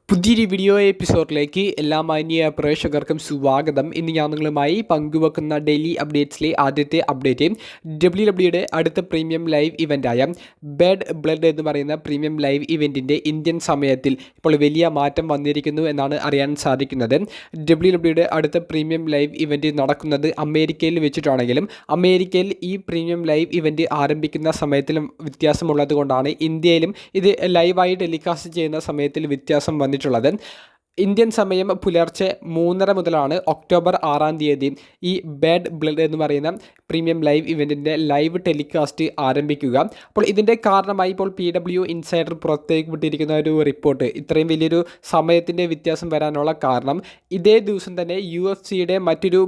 പുതിയൊരു വീഡിയോ എപ്പിസോഡിലേക്ക് എല്ലാ മാന്യ പ്രേക്ഷകർക്കും സ്വാഗതം. ഇന്ന് ഞാൻ നിങ്ങളുമായി പങ്കുവെക്കുന്ന ഡെയിലി അപ്ഡേറ്റ്സിലെ ആദ്യത്തെ അപ്ഡേറ്റ് WWE അടുത്ത പ്രീമിയം ലൈവ് ഇവൻ്റായ ബാഡ് ബ്ലഡ് എന്ന് പറയുന്ന പ്രീമിയം ലൈവ് ഇവൻറ്റിൻ്റെ ഇന്ത്യൻ സമയത്തിൽ ഇപ്പോൾ വലിയ മാറ്റം വന്നിരിക്കുന്നു എന്നാണ് അറിയാൻ സാധിക്കുന്നത്. WWE അടുത്ത പ്രീമിയം ലൈവ് ഇവൻറ്റ് നടക്കുന്നത് അമേരിക്കയിൽ വെച്ചിട്ടാണെങ്കിലും അമേരിക്കയിൽ ഈ പ്രീമിയം ലൈവ് ഇവൻറ്റ് ആരംഭിക്കുന്ന സമയത്തിലും വ്യത്യാസമുള്ളത് കൊണ്ടാണ് ഇന്ത്യയിലും ഇത് ലൈവായി ടെലികാസ്റ്റ് ചെയ്യുന്ന സമയത്തിൽ വ്യത്യാസം വന്നിട്ടുള്ളത്. ഇന്ത്യൻ സമയം പുലർച്ചെ 3:30 മുതലാണ് ഒക്ടോബർ 6 ഈ ബാഡ് ബ്ലഡ് എന്ന് പറയുന്ന പ്രീമിയം ലൈവ് ഇവൻറ്റിൻ്റെ ലൈവ് ടെലികാസ്റ്റ് ആരംഭിക്കുക. അപ്പോൾ ഇതിൻ്റെ കാരണമായി ഇപ്പോൾ PW ഇൻസൈഡർ പുറത്തേക്ക് വിട്ടിരിക്കുന്ന ഒരു റിപ്പോർട്ട്, ഇത്രയും വലിയൊരു സമയത്തിൻ്റെ വ്യത്യാസം വരാനുള്ള കാരണം ഇതേ ദിവസം തന്നെ UFC മറ്റൊരു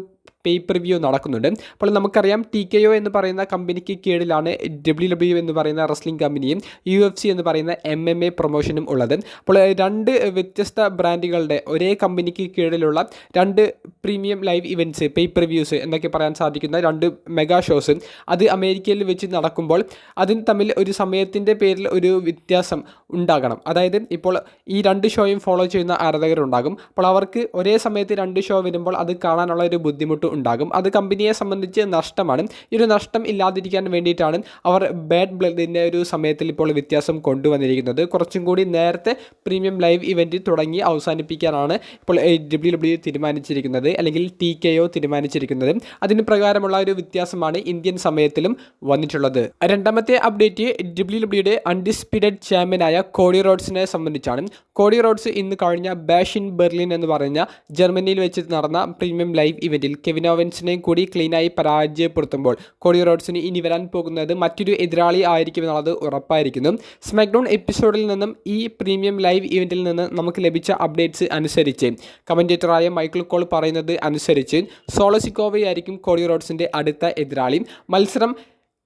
പേ-പ്രിവ്യൂ നടക്കുന്നുണ്ട്. അപ്പോൾ നമുക്കറിയാം TKO എന്ന് പറയുന്ന കമ്പനിക്ക് കീഴിലാണ് WWE എന്ന് പറയുന്ന റെസ്ലിംഗ് കമ്പനിയും UFC എന്ന് പറയുന്ന MMA പ്രൊമോഷനും ഉള്ളത്. അപ്പോൾ രണ്ട് വ്യത്യസ്ത ബ്രാൻഡുകളുടെ ഒരേ കമ്പനിക്ക് കീഴിലുള്ള രണ്ട് പ്രീമിയം ലൈവ് ഇവൻറ്റ്സ്, പേ-പ്രിവ്യൂസ് എന്നൊക്കെ പറയാൻ സാധിക്കുന്ന രണ്ട് മെഗാ ഷോസ് അത് അമേരിക്കയിൽ വെച്ച് നടക്കുമ്പോൾ അതിന് തമ്മിൽ ഒരു സമയത്തിൻ്റെ പേരിൽ ഒരു വ്യത്യാസം ഉണ്ടാകണം. അതായത് ഇപ്പോൾ ഈ രണ്ട് ഷോയും ഫോളോ ചെയ്യുന്ന ആരാധകരുണ്ടാകും. അപ്പോൾ അവർക്ക് ഒരേ സമയത്ത് രണ്ട് ഷോ വരുമ്പോൾ അത് കാണാനുള്ള ഒരു ബുദ്ധിമുട്ട് ഉണ്ടാകും. അത് കമ്പനിയെ സംബന്ധിച്ച് നഷ്ടമാണ്. ഈ ഒരു നഷ്ടം ഇല്ലാതിരിക്കാൻ വേണ്ടിയിട്ടാണ് അവർ ബാഡ് ബ്ലഡിൻ്റെ ഒരു സമയത്തിൽ ഇപ്പോൾ വ്യത്യാസം കൊണ്ടുവന്നിരിക്കുന്നത്. കുറച്ചും കൂടി നേരത്തെ പ്രീമിയം ലൈവ് ഇവൻറ്റ് തുടങ്ങി അവസാനിപ്പിക്കാനാണ് ഇപ്പോൾ WWE തീരുമാനിച്ചിരിക്കുന്നത്, അല്ലെങ്കിൽ TKO തീരുമാനിച്ചിരിക്കുന്നത്. അതിന് പ്രകാരമുള്ള ഒരു വ്യത്യാസമാണ് ഇന്ത്യൻ സമയത്തിലും വന്നിട്ടുള്ളത്. രണ്ടാമത്തെ അപ്ഡേറ്റ് WWE അൺഡിസ്പ്യൂട്ടഡ് ചാമ്പ്യനായ കോഡി റോഡ്സിനെ സംബന്ധിച്ചാണ്. കോഡി റോഡ്സ് ഇന്ന് കഴിഞ്ഞ ബാഷ് ഇൻ ബെർലിൻ എന്ന് പറഞ്ഞ ജർമ്മനിയിൽ വെച്ച് നടന്ന പ്രീമിയം ലൈവ് ഇവൻറ്റിൽ കെവിൻ ഓവൻസിനെയും കൂടി ക്ലീനായി പരാജയപ്പെടുത്തുമ്പോൾ കോഡി റോഡ്സിന് ഇനി വരാൻ പോകുന്നത് മറ്റൊരു എതിരാളി ആയിരിക്കുമെന്നുള്ളത് ഉറപ്പായിരിക്കുന്നു. സ്മാക്ഡൗൺ എപ്പിസോഡിൽ നിന്നും ഈ പ്രീമിയം ലൈവ് ഇവൻറ്റിൽ നിന്ന് നമുക്ക് ലഭിച്ച അപ്ഡേറ്റ്സ് അനുസരിച്ച്, കമൻറ്റേറ്ററായ മൈക്കിൾ കോൾ പറയുന്നത് അനുസരിച്ച് സോളോ സിക്കോവയായിരിക്കും കോഡി റോഡ്സിൻ്റെ അടുത്ത എതിരാളി. മത്സരം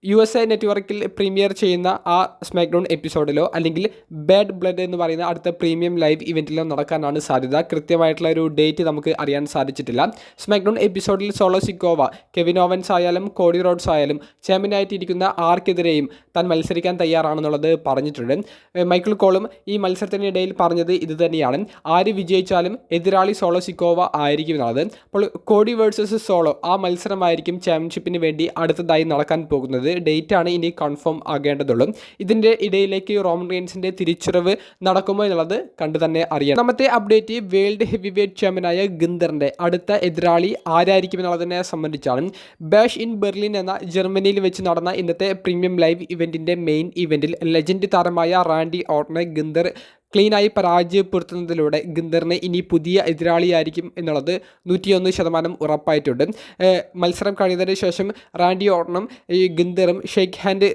USA നെറ്റ്വർക്കിൽ പ്രീമിയർ ചെയ്യുന്ന ആ സ്മാക്ഡൗൺ എപ്പിസോഡിലോ അല്ലെങ്കിൽ ബാഡ് ബ്ലഡ് എന്ന് പറയുന്ന അടുത്ത പ്രീമിയം ലൈവ് ഇവൻറ്റിലോ നടക്കാനാണ് സാധ്യത. കൃത്യമായിട്ടുള്ള ഒരു ഡേറ്റ് നമുക്ക് അറിയാൻ സാധിച്ചിട്ടില്ല. സ്മാക്ഡൗൺ എപ്പിസോഡിൽ സോളോ സിക്കോവ, കെവിൻ ഓവൻസ് ആയാലും കോഡി റോഡ്സ് ആയാലും ചാമ്പ്യനായിട്ടിരിക്കുന്ന ആർക്കെതിരെയും താൻ മത്സരിക്കാൻ തയ്യാറാണെന്നുള്ളത് പറഞ്ഞിട്ടുണ്ട്. മൈക്കിൾ കോളും ഈ മത്സരത്തിനിടയിൽ പറഞ്ഞത് ഇത് തന്നെയാണ്. ആര് വിജയിച്ചാലും എതിരാളി സോളോ സിക്കോവ ആയിരിക്കും എന്നുള്ളത്. അപ്പോൾ കോഡി വേഴ്സസ് സോളോ ആ മത്സരമായിരിക്കും ചാമ്പ്യൻഷിപ്പിന് വേണ്ടി അടുത്തതായി നടക്കാൻ പോകുന്നത്. ഡേറ്റ് ആണ് ഇനി കൺഫേം ആകേണ്ടതുള്ളൂ. ഇതിൻ്റെ ഇടയിലേക്ക് റോമൻ റെയിൻസിൻ്റെ തിരിച്ചുവരവ് നടക്കുമോ എന്നുള്ളത് കണ്ടു തന്നെ അറിയാം. രണ്ടാമത്തെ അപ്ഡേറ്റ് വേൾഡ് ഹെവി വെയ്റ്റ് ചാമ്പ്യനായ ഗിന്തറിൻ്റെ അടുത്ത എതിരാളി ആരായിരിക്കും എന്നുള്ളതിനെ സംബന്ധിച്ചാണ്. ബാഷ് ഇൻ ബെർലിൻ എന്ന ജർമ്മനിയിൽ വെച്ച് നടന്ന ഇന്നത്തെ പ്രീമിയം ലൈവ് ഇവൻറ്റിൻ്റെ മെയിൻ ഇവൻറ്റിൽ ലെജൻഡ് താരമായ റാൻഡി ഓർട്ടനെ ഗിന്തർ ക്ലീനായി പരാജയപ്പെടുത്തുന്നതിലൂടെ ഗിന്തറിന് ഇനി പുതിയ എതിരാളിയായിരിക്കും എന്നുള്ളത് 101% ഉറപ്പായിട്ടുണ്ട്. മത്സരം കഴിഞ്ഞതിന് ശേഷം റാൻഡി ഓർട്ടനും ഈ ഗിന്തറും ഷേക്ക് ഹാൻഡ്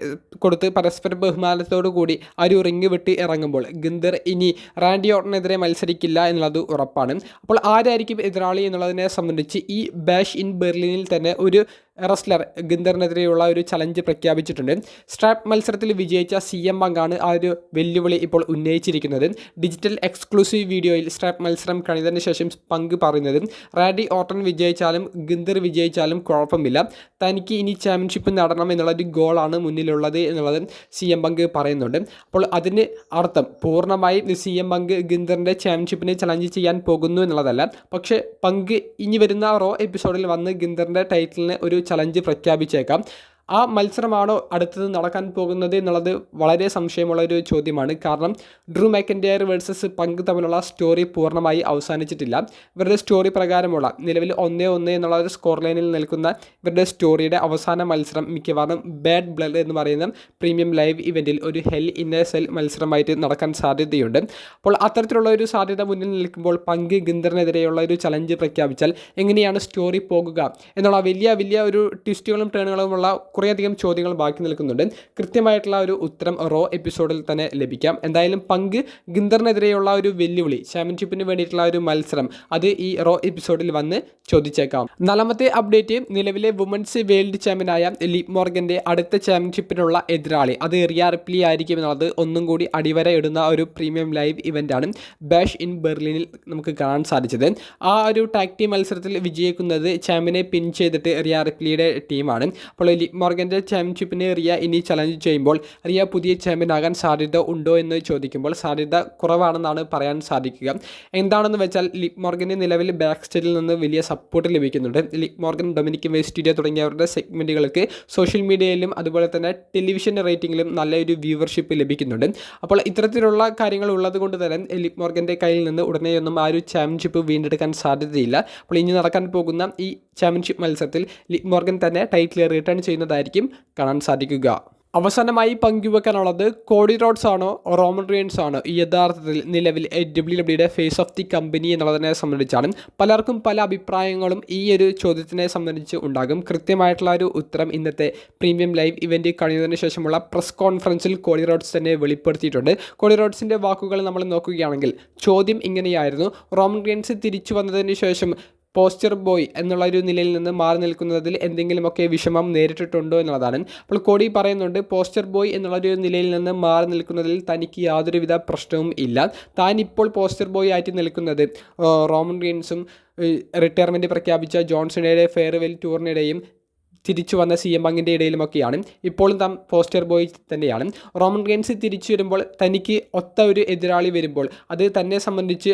കൊടുത്ത് പരസ്പര ബഹുമാനത്തോടു കൂടി ആ ഒരു റിങ് വിട്ട് ഇറങ്ങുമ്പോൾ ഗിന്തർ ഇനി റാൻഡി ഓർട്ടനെതിരെ മത്സരിക്കില്ല എന്നുള്ളത് ഉറപ്പാണ്. അപ്പോൾ ആരായിരിക്കും എതിരാളി എന്നുള്ളതിനെ സംബന്ധിച്ച് ഈ ബാഷ് ഇൻ ബെർലിനിൽ തന്നെ ഒരു റെസ്ലർ ഗിന്തറിനെതിരെയുള്ള ഒരു ചലഞ്ച് പ്രഖ്യാപിച്ചിട്ടുണ്ട്. സ്ട്രാപ്പ് മത്സരത്തിൽ വിജയിച്ച CM പങ്കാണ് ആ ഒരു വെല്ലുവിളി ഇപ്പോൾ ഉന്നയിച്ചിരിക്കുന്നത്. ഡിജിറ്റൽ എക്സ്ക്ലൂസീവ് വീഡിയോയിൽ സ്ട്രാപ്പ് മത്സരം കഴിഞ്ഞതിന് ശേഷം പങ്ക് പറയുന്നത് റാൻഡി ഓർട്ടൺ വിജയിച്ചാലും ഗിന്തർ വിജയിച്ചാലും കുഴപ്പമില്ല, തനിക്ക് ഇനി ചാമ്പ്യൻഷിപ്പ് നടണം എന്നുള്ളൊരു ഗോളാണ് മുന്നിലുള്ളത് എന്നുള്ളത് CM പങ്ക് പറയുന്നുണ്ട്. അപ്പോൾ അതിന് അർത്ഥം പൂർണ്ണമായും CM പങ്ക് ഗിന്തറിൻ്റെ ചാമ്പ്യൻഷിപ്പിനെ ചലഞ്ച് ചെയ്യാൻ പോകുന്നു എന്നുള്ളതല്ല. പക്ഷേ പങ്ക് ഇനി വരുന്ന റോ എപ്പിസോഡിൽ വന്ന് ഗിന്തറിൻ്റെ ടൈറ്റിലിന് ഒരു ചലഞ്ച് പ്രഖ്യാപിച്ചേക്കാം. ആ മത്സരമാണോ അടുത്തത് നടക്കാൻ പോകുന്നത് എന്നുള്ളത് വളരെ സംശയമുള്ളൊരു ചോദ്യമാണ്. കാരണം ഡ്രൂ മാക്കൻറ്റയർ വേഴ്സസ് പങ്ക് തമ്മിലുള്ള സ്റ്റോറി പൂർണ്ണമായി അവസാനിച്ചിട്ടില്ല. ഇവരുടെ സ്റ്റോറി പ്രകാരമുള്ള നിലവിൽ 1-1 എന്നുള്ള ഒരു സ്കോർ ലൈനിൽ നിൽക്കുന്ന ഇവരുടെ സ്റ്റോറിയുടെ അവസാന മത്സരം മിക്കവാറും ബാഡ് ബ്ലഡ് എന്ന് പറയുന്ന പ്രീമിയം ലൈവ് ഇവൻറ്റിൽ ഒരു ഹെൽ ഇൻ എ സെൽ മത്സരമായിട്ട് നടക്കാൻ സാധ്യതയുണ്ട്. അപ്പോൾ അത്തരത്തിലുള്ള ഒരു സാധ്യത മുന്നിൽ നിൽക്കുമ്പോൾ പങ്ക് ഗിന്തറിനെതിരെയുള്ള ഒരു ചലഞ്ച് പ്രഖ്യാപിച്ചാൽ എങ്ങനെയാണ് സ്റ്റോറി പോകുക എന്നുള്ള വലിയ ഒരു ട്വിസ്റ്റുകളും ടേണുകളുമുള്ള കുറേയധികം ചോദ്യങ്ങൾ ബാക്കി നിൽക്കുന്നുണ്ട്. കൃത്യമായിട്ടുള്ള ഒരു ഉത്തരം റോ എപ്പിസോഡിൽ തന്നെ ലഭിക്കാം. എന്തായാലും പങ്ക് ഗിന്തറിനെതിരെയുള്ള ഒരു വെല്ലുവിളി, ചാമ്പ്യൻഷിപ്പിന് വേണ്ടിയിട്ടുള്ള ഒരു മത്സരം, അത് ഈ റോ എപ്പിസോഡിൽ വന്ന് ചോദിച്ചേക്കാം. നാലാമത്തെ അപ്ഡേറ്റ് നിലവിലെ വുമൻസ് വേൾഡ് ചാമ്പ്യനായ ലിവ് മോർഗൻ്റെ അടുത്ത ചാമ്പ്യൻഷിപ്പിനുള്ള എതിരാളി അത് റിയ റിപ്ലി ആയിരിക്കും എന്നുള്ളത് ഒന്നും കൂടി അടിവര ഇടുന്ന ഒരു പ്രീമിയം ലൈവ് ഇവൻ്റാണ് ബാഷ് ഇൻ ബെർലിനിൽ നമുക്ക് കാണാൻ സാധിച്ചത്. ആ ഒരു ടാഗ് ടീം മത്സരത്തിൽ വിജയിക്കുന്നത് ചാമ്പ്യനെ പിൻ ചെയ്തിട്ട് റിയ റിപ്ലിയുടെ ടീമാണ്. അപ്പോൾ ലിവ് മോർഗൻ്റെ ചാമ്പ്യൻഷിപ്പിന് റിയ ഇനി ചലഞ്ച് ചെയ്യുമ്പോൾ റിയ പുതിയ ചാമ്പ്യനാകാൻ സാധ്യത ഉണ്ടോ എന്ന് ചോദിക്കുമ്പോൾ സാധ്യത കുറവാണെന്നാണ് പറയാൻ സാധിക്കുക. എന്താണെന്ന് വെച്ചാൽ ലിവ് മോർഗന് നിലവിൽ ബാക്ക് സ്റ്റേജിൽ നിന്ന് വലിയ സപ്പോർട്ട് ലഭിക്കുന്നുണ്ട്. ലിവ് മോർഗൻ, ഡൊമിനിക് വെസ്റ്റീരിയ തുടങ്ങിയവരുടെ സെഗ്മെൻറ്റുകൾക്ക് സോഷ്യൽ മീഡിയയിലും അതുപോലെ തന്നെ ടെലിവിഷൻ റേറ്റിംഗിലും നല്ലൊരു വ്യൂവർഷിപ്പ് ലഭിക്കുന്നുണ്ട്. അപ്പോൾ ഇത്തരത്തിലുള്ള കാര്യങ്ങൾ ഉള്ളത് കൊണ്ട് തന്നെ ലിവ് മോർഗൻ്റെ കയ്യിൽ നിന്ന് ഉടനെയൊന്നും ആ ഒരു ചാമ്പ്യൻഷിപ്പ് വീണ്ടെടുക്കാൻ സാധ്യതയില്ല. അപ്പോൾ ഇനി നടക്കാൻ പോകുന്ന ഈ ചാമ്പ്യൻഷിപ്പ് മത്സരത്തിൽ ലിവ് മോർഗൻ തന്നെ ടൈറ്റിൽ റിട്ടേൺ ചെയ്യുന്നതായിരിക്കും കാണാൻ സാധിക്കുക. അവസാനമായി പങ്കുവെക്കാനുള്ളത് കോഡി റോഡ്സ് ആണോ റോമൻ റിയൻസ് ആണോ യഥാർത്ഥത്തിൽ നിലവിൽ WWE face of the company എന്നുള്ളതിനെ സംബന്ധിച്ചാണ്. പലർക്കും പല അഭിപ്രായങ്ങളും ഈ ഒരു ചോദ്യത്തിനെ സംബന്ധിച്ച് ഉണ്ടാകും. കൃത്യമായിട്ടുള്ള ഒരു ഉത്തരം ഇന്നത്തെ പ്രീമിയം ലൈവ് ഇവൻറ്റ് കഴിയുന്നതിന് ശേഷമുള്ള പ്രസ് കോൺഫറൻസിൽ കോഡി റോഡ്സ് തന്നെ വെളിപ്പെടുത്തിയിട്ടുണ്ട്. കോഡി റോഡ്സിൻ്റെ വാക്കുകൾ നമ്മൾ നോക്കുകയാണെങ്കിൽ ചോദ്യം ഇങ്ങനെയായിരുന്നു: റോമൻ റിയൻസ് തിരിച്ചു വന്നതിന് ശേഷം പോസ്റ്റർ ബോയ് എന്നുള്ള ഒരു നിലയിൽ നിന്ന് മാറി നിൽക്കുന്നതിൽ എന്തെങ്കിലുമൊക്കെ വിഷമം നേരിട്ടിട്ടുണ്ടോ എന്നുള്ളതാണ്. അപ്പോൾ കോഡി പറയുന്നുണ്ട്, പോസ്റ്റർ ബോയ് എന്നുള്ളൊരു നിലയിൽ നിന്ന് മാറി നിൽക്കുന്നതിൽ തനിക്ക് യാതൊരുവിധ പ്രശ്നവും ഇല്ല. താൻ ഇപ്പോൾ പോസ്റ്റർ ബോയ് ആയിട്ട് നിൽക്കുന്നത് റോമൻ റിയൻസും റിട്ടയർമെൻറ്റ് പ്രഖ്യാപിച്ച ജോൺസണയുടെ ഫെയർവെൽ ടൂറിനിടെയും തിരിച്ചു വന്ന CM പങ്കിൻ്റെ ഇടയിലുമൊക്കെയാണ്. ഇപ്പോഴും താൻ പോസ്റ്റർ ബോയ് തന്നെയാണ്. റോമൻ റിയൻസ് തിരിച്ചു വരുമ്പോൾ തനിക്ക് ഒത്ത ഒരു എതിരാളി വരുമ്പോൾ അത് തന്നെ സംബന്ധിച്ച്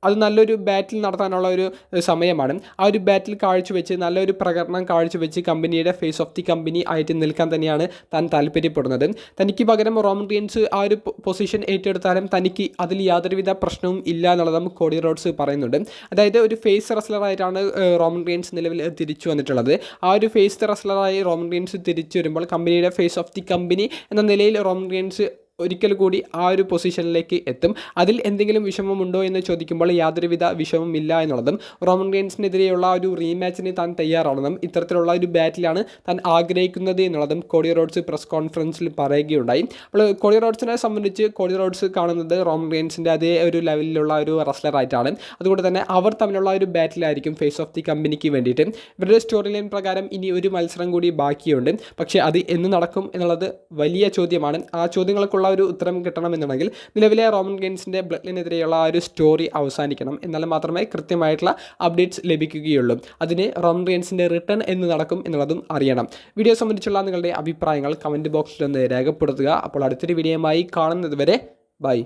അത് നല്ലൊരു ബാറ്റിൽ നടത്താനുള്ള ഒരു സമയമാണ്. ആ ഒരു ബാറ്റിൽ കാഴ്ചവെച്ച് നല്ലൊരു പ്രകടനം കാഴ്ചവെച്ച് കമ്പനിയുടെ ഫേസ് ഓഫ് ദി കമ്പനി ആയിട്ട് നിൽക്കാൻ തന്നെയാണ് താൻ താല്പര്യപ്പെടുന്നത്. തനിക്ക് പകരം റോമൻ റിയൻസ് ആ ഒരു പൊസിഷൻ ഏറ്റെടുത്താലും തനിക്ക് അതിൽ യാതൊരുവിധ പ്രശ്നവും ഇല്ല എന്നുള്ളതും കോഡി റോഡ്സ് പറയുന്നുണ്ട്. അതായത് ഒരു ഫേസ് റെസ്ലറായിട്ടാണ് റോമൻ റിയൻസ് നിലവിൽ തിരിച്ചു വന്നിട്ടുള്ളത്. ആ ഒരു ഫേസ് റെസ്ലറായി റോമൻ റിയൻസ് തിരിച്ചു വരുമ്പോൾ കമ്പനിയുടെ ഫേസ് ഓഫ് ദി കമ്പനി എന്ന നിലയിൽ റോമൻ റിയൻസ് ഒരിക്കൽ കൂടി ആ ഒരു പൊസിഷനിലേക്ക് എത്തും. അതിൽ എന്തെങ്കിലും വിഷമമുണ്ടോ എന്ന് ചോദിക്കുമ്പോൾ യാതൊരുവിധ വിഷമമില്ല എന്നുള്ളതും റോമൻ റിയൻസിനെതിരെയുള്ള ഒരു റീമാച്ചിന് താൻ തയ്യാറാണെന്നും ഇത്തരത്തിലുള്ള ഒരു ബാറ്റിലാണ് താൻ ആഗ്രഹിക്കുന്നത് എന്നുള്ളതും കോഡി റോഡ്സ് പ്രസ് കോൺഫറൻസിൽ പറയുകയുണ്ടായി. അപ്പോൾ കോഡി റോഡ്സിനെ സംബന്ധിച്ച് കോഡി റോഡ്സ് കാണുന്നത് റോമൻ റിയൻസിൻ്റെ അതേ ഒരു ലെവലിലുള്ള ഒരു റെസ്ലറായിട്ടാണ്. അതുകൊണ്ട് തന്നെ അവർ തമ്മിലുള്ള ഒരു ബാറ്റിലായിരിക്കും ഫേസ് ഓഫ് ദി കമ്പനിക്ക് വേണ്ടിയിട്ട്. ഇവരുടെ സ്റ്റോറി ലൈൻ പ്രകാരം ഇനി ഒരു മത്സരം കൂടി ബാക്കിയുണ്ട്. പക്ഷേ അത് എന്ന് നടക്കും എന്നുള്ളത് വലിയ ചോദ്യമാണ്. ആ ചോദ്യങ്ങൾക്കുള്ള ഒരു ഉത്തരം കിട്ടണമെന്നുണ്ടെങ്കിൽ നിലവിലെ റോമൻ റിയൻസിൻ്റെ ബ്ലഡ് ലൈനെതിരെയുള്ള ആ ഒരു സ്റ്റോറി അവസാനിക്കണം. എന്നാൽ മാത്രമേ കൃത്യമായിട്ടുള്ള അപ്ഡേറ്റ്സ് ലഭിക്കുകയുള്ളൂ. അതിന് റോമൻ റിയൻസിൻ്റെ റിട്ടേൺ എന്ന് നടക്കും എന്നുള്ളതും അറിയണം. വീഡിയോ സംബന്ധിച്ചുള്ള നിങ്ങളുടെ അഭിപ്രായങ്ങൾ കമൻറ്റ് ബോക്സിൽ ഒന്ന് രേഖപ്പെടുത്തുക. അപ്പോൾ അടുത്തൊരു വീഡിയോയുമായി കാണുന്നത് വരെ ബൈ.